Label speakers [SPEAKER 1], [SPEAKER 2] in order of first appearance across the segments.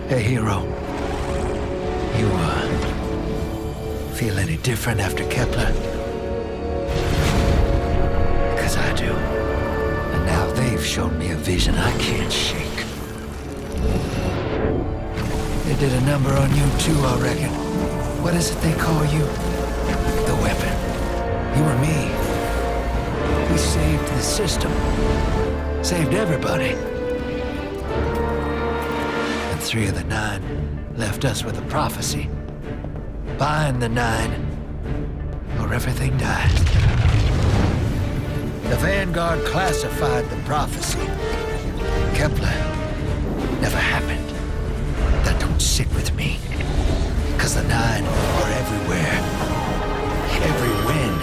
[SPEAKER 1] Hey, hero. You, feel any different after Kepler? Because I do. And now they've shown me a vision I can't shake. They did a number on you too, I reckon. What is it they call you? The weapon. You and me. We saved the system. Saved everybody. And 3 of the 9 left us with a prophecy. Bind the 9, or everything dies. The Vanguard classified the prophecy. Kepler never happened. That don't sit with me. Cause the 9 are everywhere. Every wind.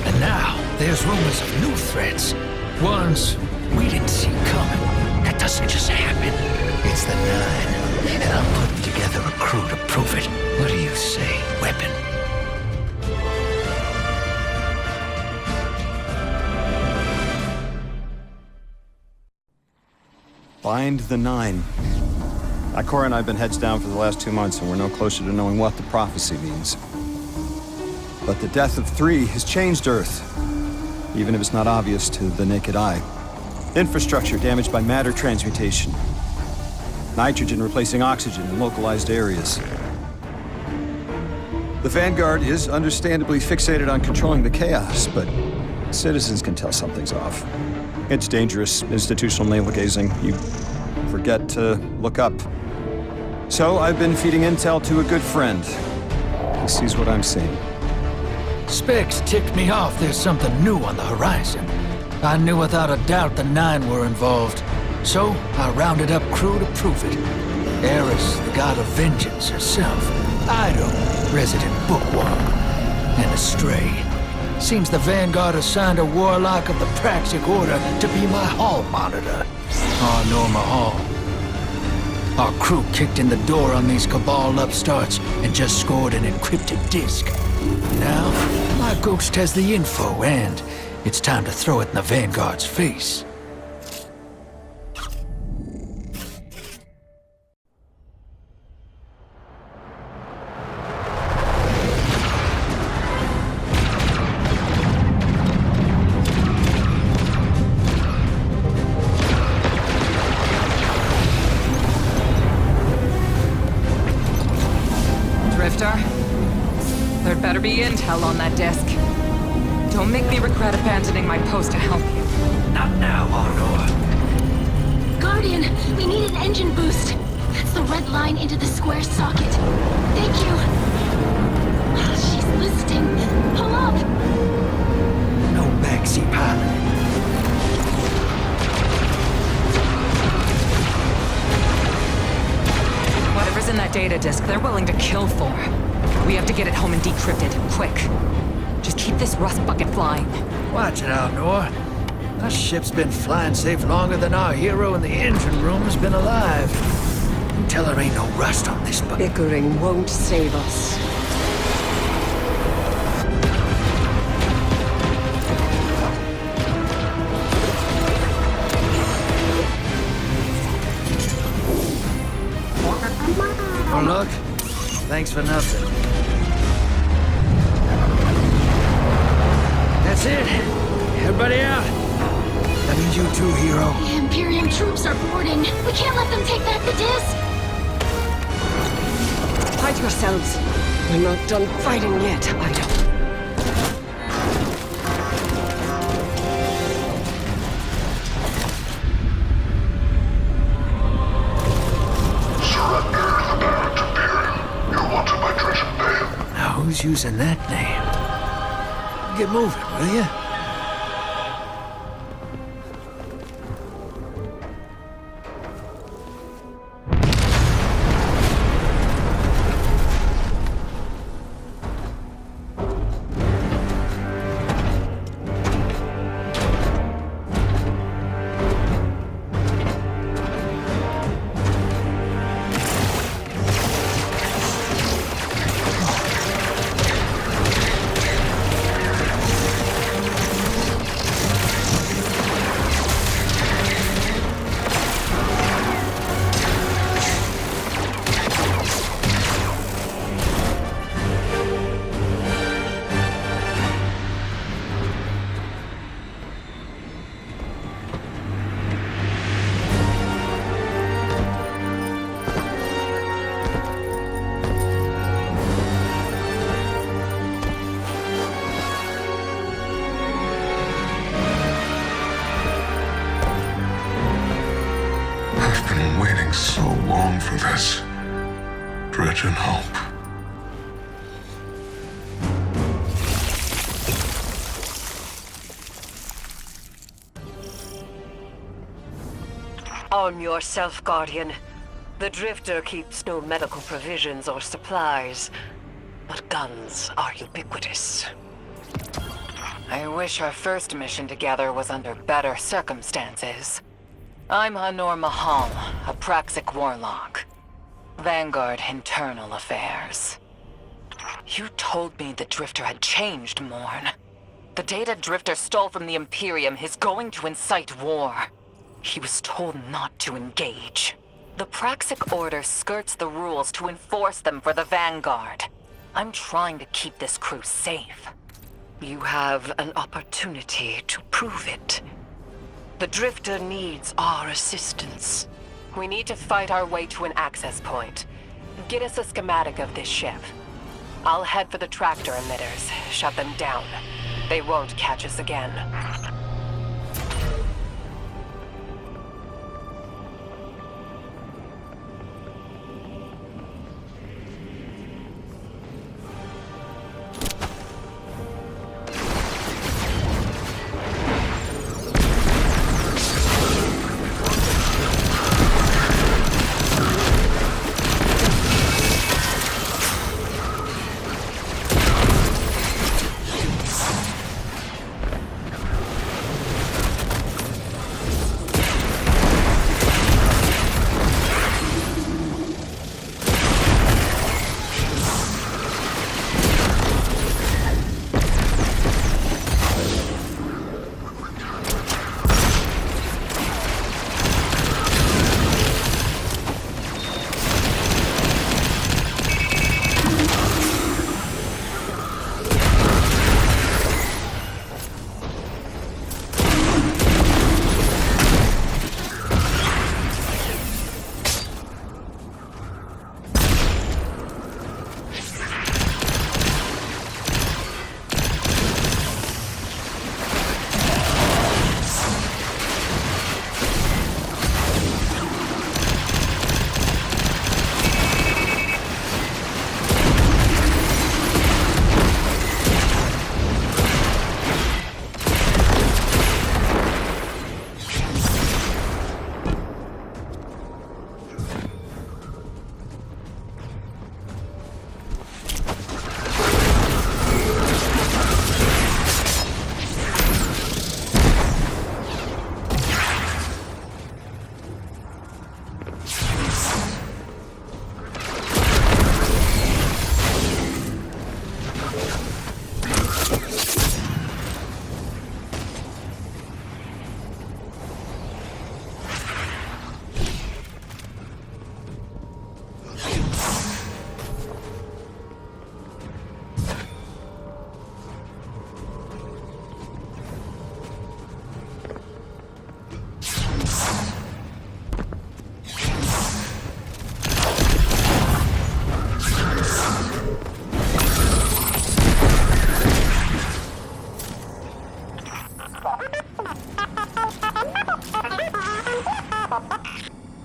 [SPEAKER 1] And now, there's rumors of new threats. Ones we didn't see coming. That doesn't just happen. It's the 9, and I'm putting together a crew to prove it. What do you say, weapon?
[SPEAKER 2] Bind the 9. Ikora and I have been heads down for the last 2 months, and we're no closer to knowing what the prophecy means. But the death of 3 has changed Earth, even if it's not obvious to the naked eye. Infrastructure damaged by matter transmutation. Nitrogen replacing oxygen in localized areas. The Vanguard is understandably fixated on controlling the chaos, but citizens can tell something's off. It's dangerous, institutional navel-gazing. You forget to look up. So I've been feeding intel to a good friend. He sees what I'm seeing.
[SPEAKER 1] Specs ticked me off there's something new on the horizon. I knew without a doubt the 9 were involved. So I rounded up crew to prove it. Eris, the god of vengeance herself. Ido, resident bookworm. And Astray. Seems the Vanguard assigned a warlock of the Praxic Order to be my hall monitor. Our Norma Hall. Our crew kicked in the door on these Cabal upstarts and just scored an encrypted disk. Now, my ghost has the info, and it's time to throw it in the Vanguard's face.
[SPEAKER 3] There'd better be intel on that disk. Don't make me regret abandoning my post to help you.
[SPEAKER 1] Not now, Honor.
[SPEAKER 4] Guardian, we need an engine boost. That's the red line into the square socket. Thank you. She's listening. Pull up.
[SPEAKER 1] No backseat pilot.
[SPEAKER 3] Whatever's in that data disk, they're willing to kill for. We have to get it home and decrypted, quick. Just keep this rust bucket flying.
[SPEAKER 1] Watch it out, Nor. Our ship's been flying safe longer than our hero in the engine room has been alive. You tell her ain't no rust on this bucket.
[SPEAKER 5] Bickering won't save us.
[SPEAKER 1] Oh, look. Thanks for nothing. That's it. Everybody out. That means you too, hero.
[SPEAKER 4] The Imperium troops are boarding. We can't let them take back the disc.
[SPEAKER 5] Hide yourselves. We're not done fighting yet, Ido.
[SPEAKER 1] Who's using that name? Get moving, will you?
[SPEAKER 6] waiting so long for this. Dredge and hope.
[SPEAKER 5] Arm yourself, Guardian. The Drifter keeps no medical provisions or supplies, but guns are ubiquitous.
[SPEAKER 3] I wish our first mission together was under better circumstances. I'm Hanor Mahal, a Praxic warlock. Vanguard Internal Affairs. You told me the Drifter had changed, Morn. The data Drifter stole from the Imperium is going to incite war. He was told not to engage. The Praxic Order skirts the rules to enforce them for the Vanguard. I'm trying to keep this crew safe.
[SPEAKER 5] You have an opportunity to prove it. The Drifter needs our assistance.
[SPEAKER 3] We need to fight our way to an access point. Get us a schematic of this ship. I'll head for the tractor emitters, shut them down. They won't catch us again.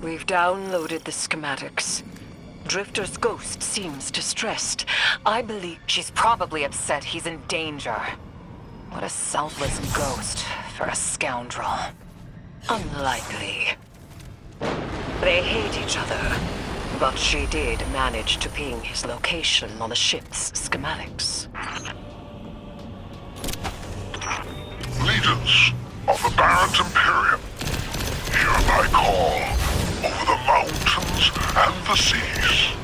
[SPEAKER 5] We've downloaded the schematics. Drifter's ghost seems distressed. I believe
[SPEAKER 3] She's probably upset he's in danger. What a selfless ghost for a scoundrel.
[SPEAKER 5] unlikely. They hate each other, but she did manage to ping his location on the ship's schematics.
[SPEAKER 6] Leaders of the Barrett Imperium, hear my call over the mountains and the seas.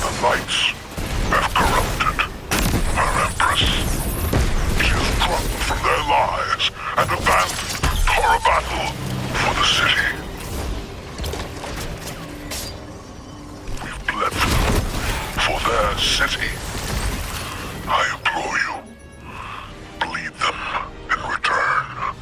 [SPEAKER 6] The lights have corrupted our Empress. She is drunk from their lies and abandoned for a battle for the city. We've bled for their city. I implore you, bleed them in return.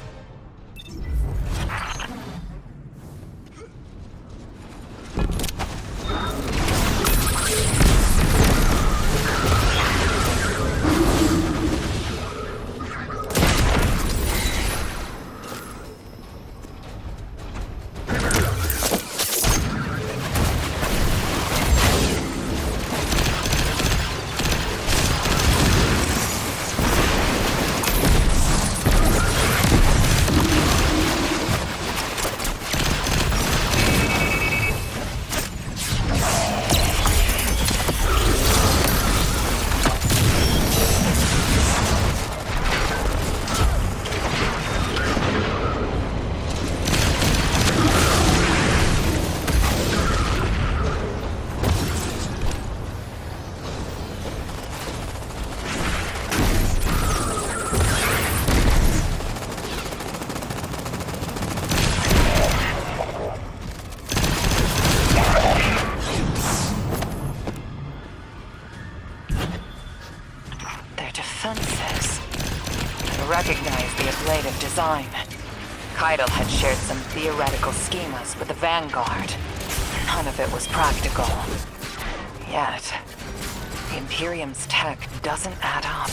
[SPEAKER 3] recognize the ablative design. Keitel had shared some theoretical schemas with the Vanguard. None of it was practical. Yet, the Imperium's tech doesn't add up.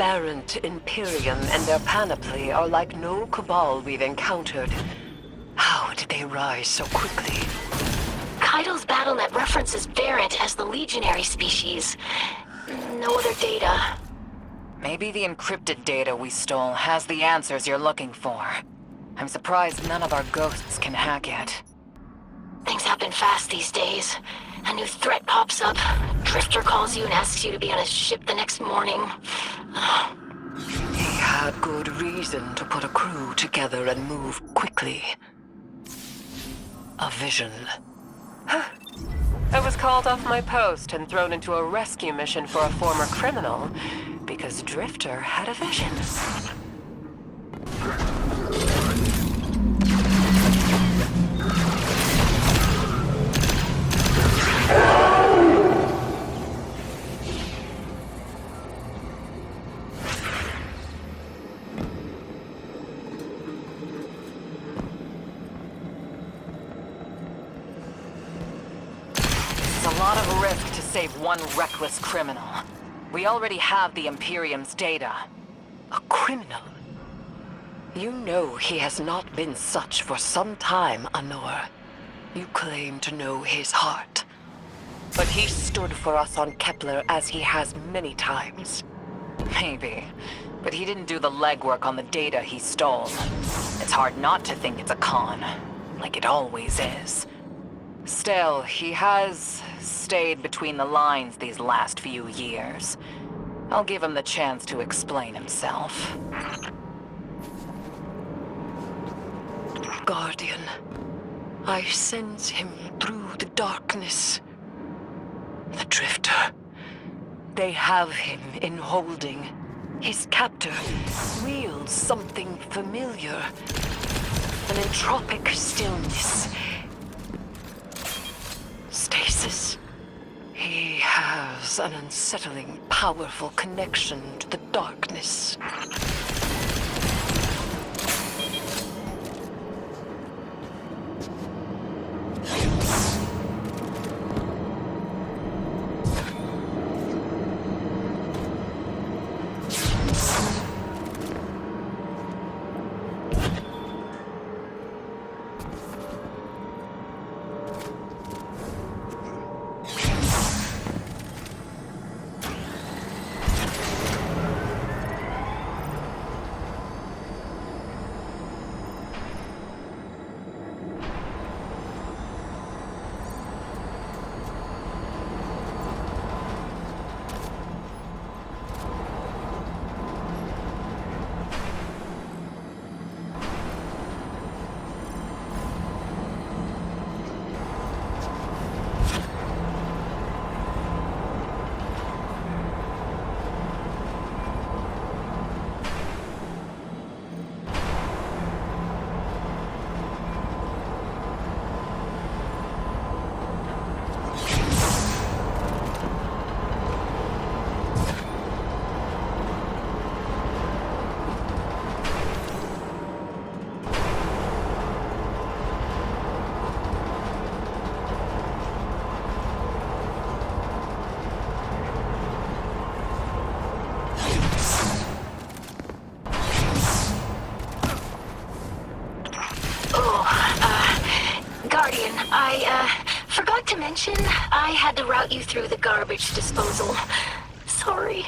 [SPEAKER 5] Aberrant Imperium and their panoply are like no Cabal we've encountered. How did they rise so quickly?
[SPEAKER 4] Keitel's BattleNet references Variant as the legionary species. No other data.
[SPEAKER 3] Maybe the encrypted data we stole has the answers you're looking for. I'm surprised none of our ghosts can hack it.
[SPEAKER 4] Things happen fast these days. A new threat pops up. Drifter calls you and asks you to be on his ship the next morning.
[SPEAKER 5] He had good reason to put a crew together and move quickly. A vision. I was called off my post and thrown into a rescue mission for a former criminal because Drifter had a vision.
[SPEAKER 3] It's a lot of risk to save one reckless criminal. We already have the Imperium's data.
[SPEAKER 5] A criminal? You know he has not been such for some time, Anor. You claim to know his heart. But he stood for us on Kepler as he has many times.
[SPEAKER 3] Maybe. But he didn't do the legwork on the data he stole. It's hard not to think it's a con. Like it always is. Still, he has stayed between the lines these last few years. I'll give him the chance to explain himself.
[SPEAKER 5] Guardian, I sense him through the darkness. The Drifter. They have him in holding. His captor wields something familiar. An entropic stillness. Stasis. He has an unsettling, powerful connection to the darkness.
[SPEAKER 4] to mention I had to route you through the garbage disposal. Sorry.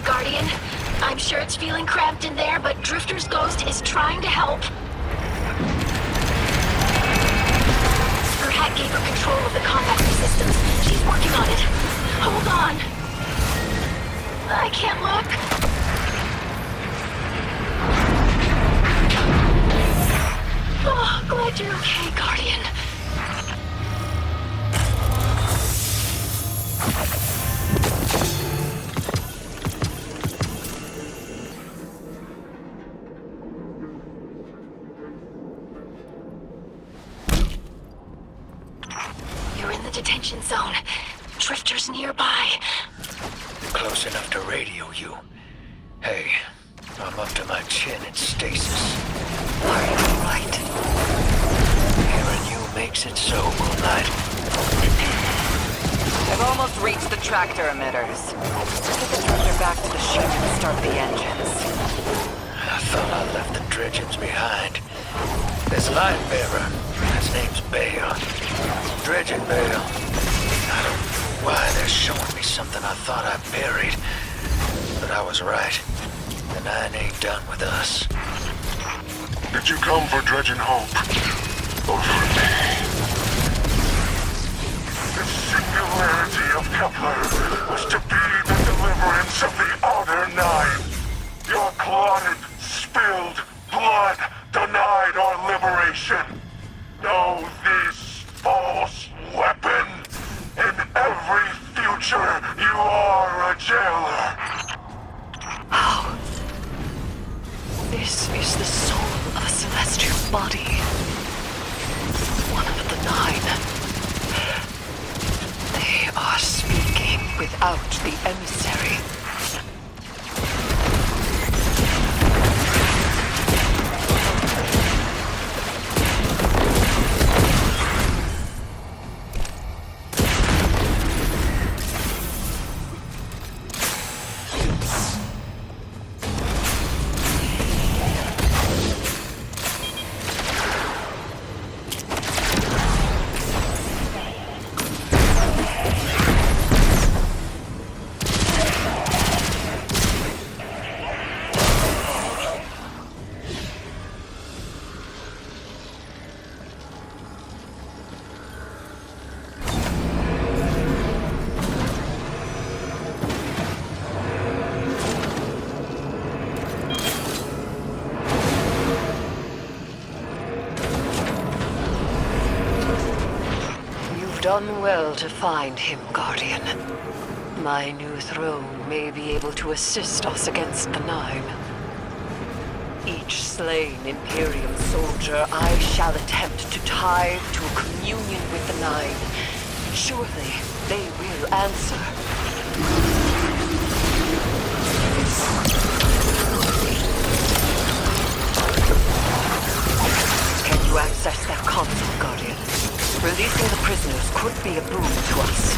[SPEAKER 4] Guardian, I'm sure it's feeling cramped in there, but Drifter's ghost is trying to help. Her hat gave her control of the combat systems. She's working on it. Hold on. I can't look. Oh, glad you're okay, Guardian. You're in the detention zone. Drifter's nearby.
[SPEAKER 1] Close enough to radio you. Hey, I'm up to my chin in stasis.
[SPEAKER 3] Are you alright?
[SPEAKER 1] Hearing you makes it so, Moonlight.
[SPEAKER 3] I've almost reached the tractor emitters. Get the drifter back to the ship and start the engines.
[SPEAKER 1] I thought I left the dredgens behind. This light bearer, his name's Bale. Dredgen Bale. I don't know why they're showing me something I thought I buried. But I was right. The Nine ain't done with us.
[SPEAKER 6] Did you come for Dredgen Hope? Or for me? The singularity of Kepler was to be the deliverance of the Outer Nine. Your clotted, spilled blood denied our liberation. Know this false weapon. In every future, you are a jailer.
[SPEAKER 3] How? This is the soul of a celestial body. One of the Nine. They are speaking without the emissary. Done well to find him, Guardian. My new throne may be able to assist us against the Nine. Each slain Imperium soldier I shall attempt to tie to a communion with the Nine. Surely they will answer. Can you access that console, Guardian? Releasing the prisoners could be a boon to us.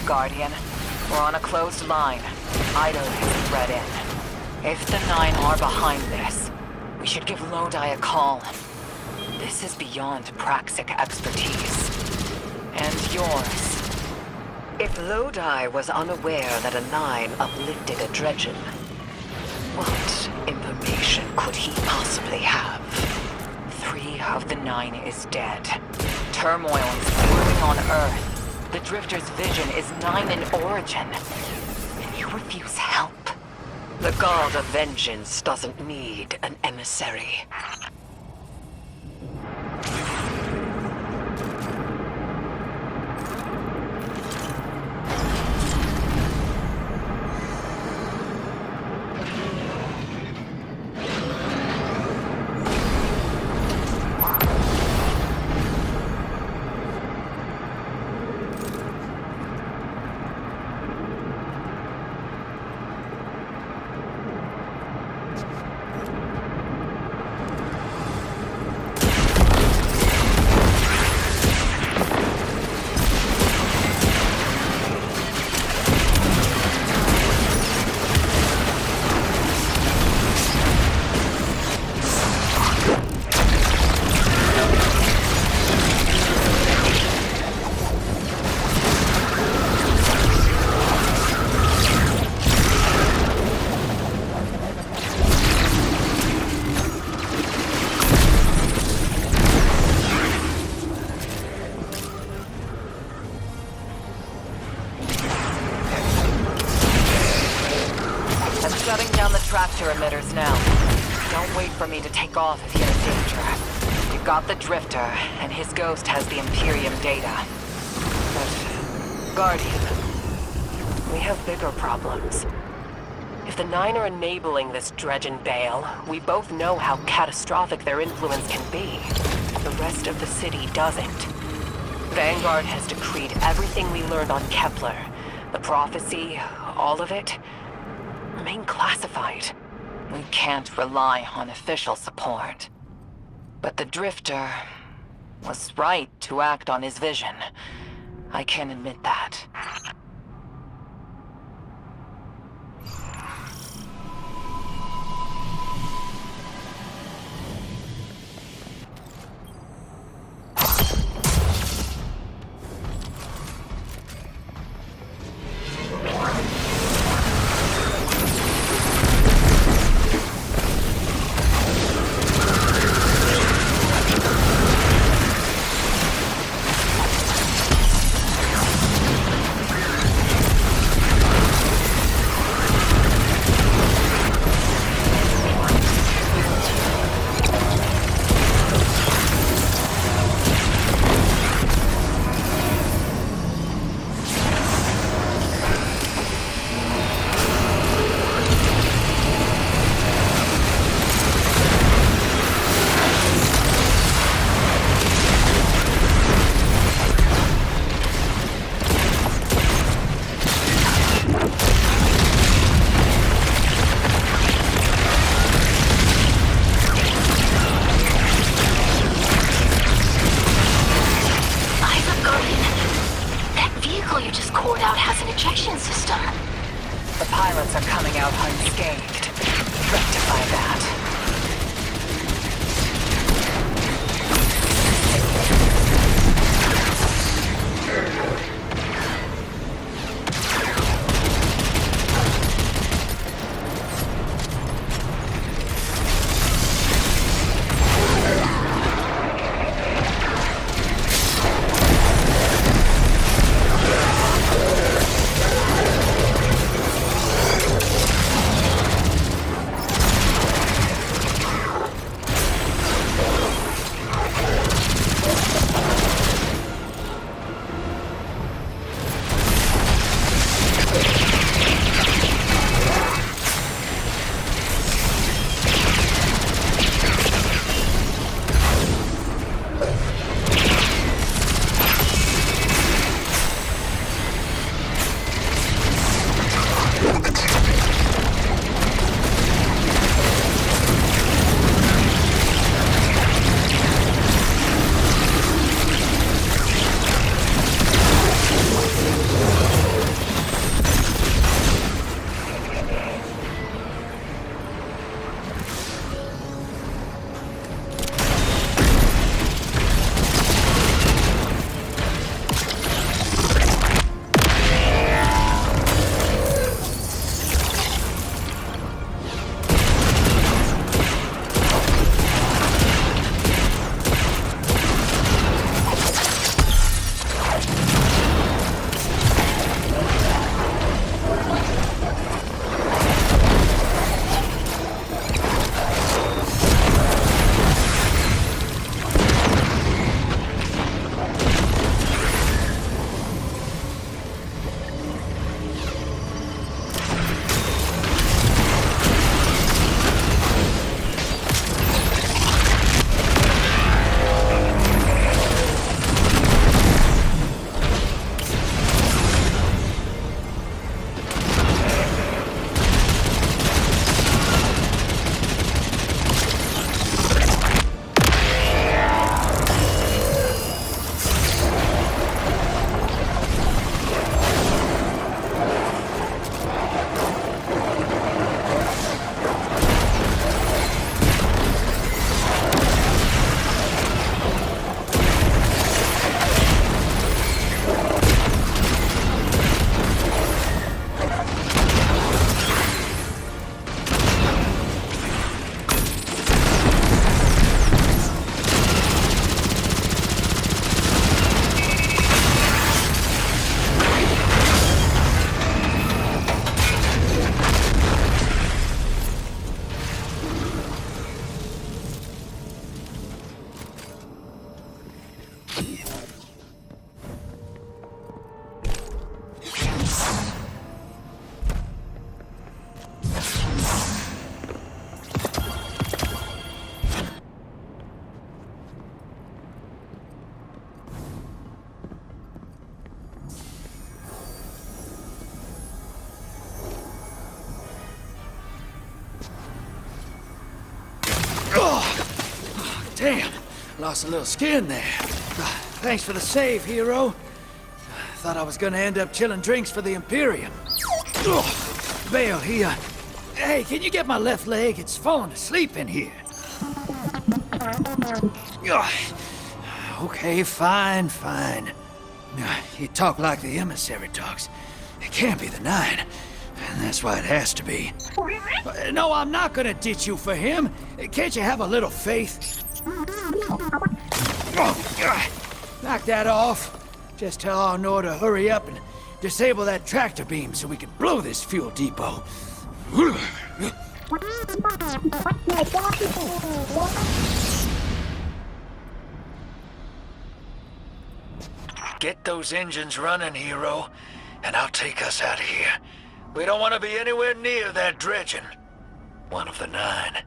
[SPEAKER 3] Guardian. We're on a closed line. Idle is thread in. If the Nine are behind this, we should give Lodi a call. This is beyond Praxic expertise. And yours.
[SPEAKER 5] If Lodi was unaware that a Nine uplifted a Dredgen, what information could he possibly have?
[SPEAKER 3] 3 of the 9 is dead. Turmoil is brewing on Earth. The Drifter's vision is 9 in origin. And you refuse help.
[SPEAKER 5] The God of Vengeance doesn't need an emissary.
[SPEAKER 3] Tractor emitters now. Don't wait for me to take off if you're in danger. You've got the Drifter, and his ghost has the Imperium data. But, Guardian, we have bigger problems.
[SPEAKER 5] If the Nine are enabling this Dredgen Bale, we both know how catastrophic their influence can be. The rest of the city doesn't.
[SPEAKER 3] Vanguard has decreed everything we learned on Kepler. The prophecy, all of it, remain classified. We can't rely on official support. But the Drifter was right to act on his vision. I can admit that. Pilots are coming out unscathed. Rectify that.
[SPEAKER 1] Damn, lost a little skin there. Thanks for the save, hero. Thought I was gonna end up chilling drinks for the Imperium. Bale, hey, can you get my left leg? It's falling asleep in here. Okay, fine. You talk like the emissary talks. It can't be the 9, and that's why it has to be. No, I'm not gonna ditch you for him. Can't you have a little faith? Knock that off. Just tell Arnor to hurry up and disable that tractor beam so we can blow this fuel depot. Get those engines running, hero, and I'll take us out of here. We don't want to be anywhere near that dredging. One of the 9.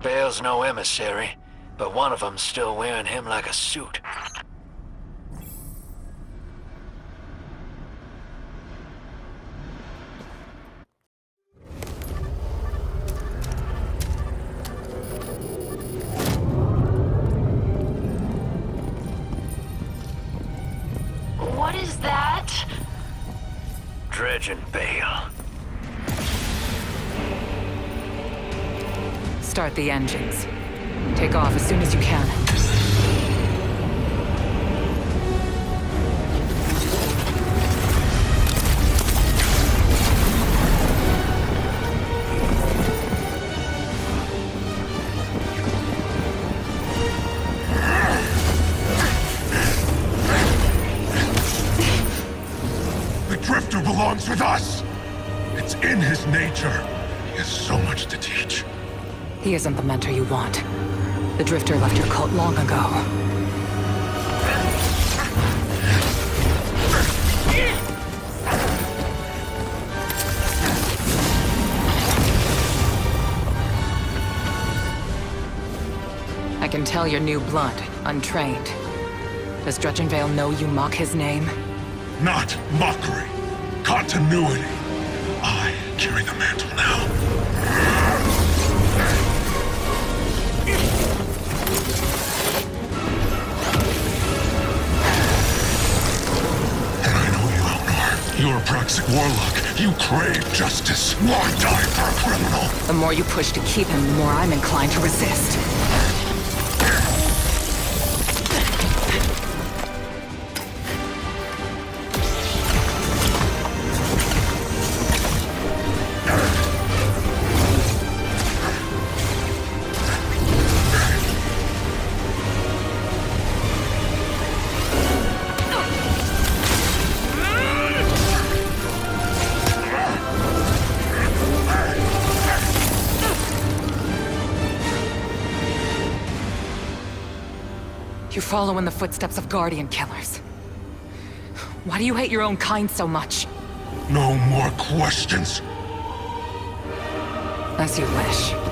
[SPEAKER 1] Bale's no emissary, but one of them's still wearing him like a suit.
[SPEAKER 4] What is that?
[SPEAKER 1] Dredging, Bale.
[SPEAKER 3] Start the engines. Take off as soon as you can.
[SPEAKER 6] The Drifter belongs with us! It's in his nature. He has so much to teach.
[SPEAKER 3] He isn't the mentor you want. The Drifter left your cult long ago. I can tell you're new blood, untrained. Does Dredgenvale know you mock his name?
[SPEAKER 6] Not mockery. Continuity. I carry the mantle now. And I know you, Elnor. You're a Praxic warlock. You crave justice. Why die for a criminal?
[SPEAKER 3] The more you push to keep him, the more I'm inclined to resist. You follow in the footsteps of Guardian killers. Why do you hate your own kind so much?
[SPEAKER 6] No more questions.
[SPEAKER 3] As you wish.